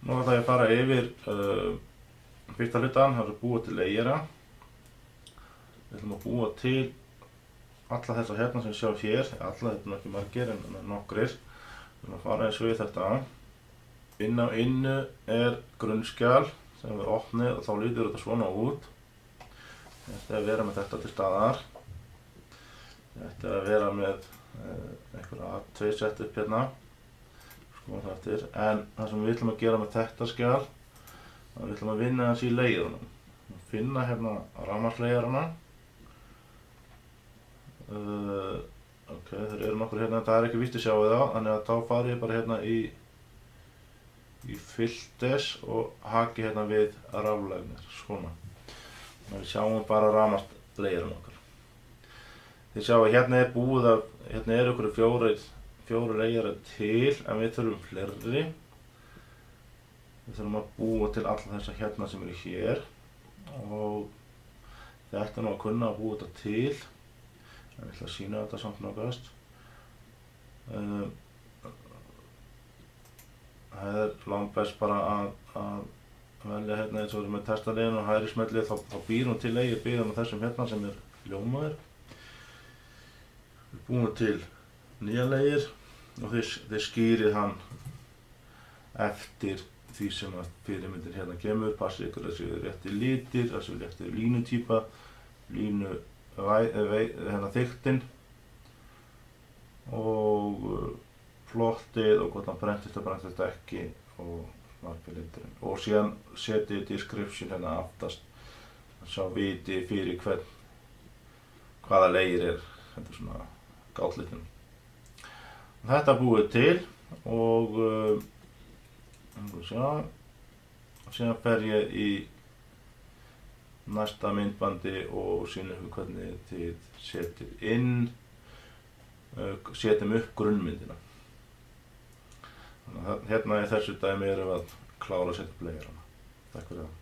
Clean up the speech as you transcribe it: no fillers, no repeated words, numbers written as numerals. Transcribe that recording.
Nú ætla ég að fara yfir fyrsta hlutan, það er að búa til layera. Við ætlum að búa til alla þessa hérna sem við sjáum hér, alla þetta er ekki margir en nokkrir. Við ætlum að fara eins og við þetta. Inn á innu er grunnskjal sem við opnið og þá lítur þetta svona út. Þetta er að vera með þetta til staðar. Þetta er að vera með einhverja A2 setup hérna. Skoðum það eftir. En það sem við ætlum að gera með þetta skjal, við ætlum að vinna þessi í layerunum. Finna hérna rafmagnslayerana. Ok, þeir eru nokkur hérna, það er ekki víst að sjá það, þannig að þá fari ég bara hérna í filters og haki hérna við raflagnir, svona. Við sjáum bara rafmagnslayerun okkar. Þið sjáum að hérna er búið að, hérna eru okkur fjórir layerar til, en við þurfum fleiri. Við þurfum að búa til alla þessa hérna sem eru hér og þetta er nú að kunna að búa þetta til. Ég ætla að sýna þetta samt nokkast. Það er langbest bara að velja hérna eins og við erum með testalegin og hægri smellið þá býr hún til layer byggðan á þessum hérna sem er ljómaður. Við búum til nýja layer og þið skýrið hann eftir því sem að fyrirmyndin hérna kemur. Passið ykkur að séu rétti litir, að séu rétti línutýpa, hérna þykktin og plottið og hvort hann brentist ekki og markliturinn. Og síðan setið description hérna aftast að sjá viti fyrir hvaða layer er, þetta er svona gátlitinn. Þetta búið til og síðan fer ég í næsta myndbandi og sýna ykkur hvernig þið setjum upp grunnmyndina. Þannig að hérna í þessu dæmi erum við að klára að setja upp layerana. Takk fyrir það.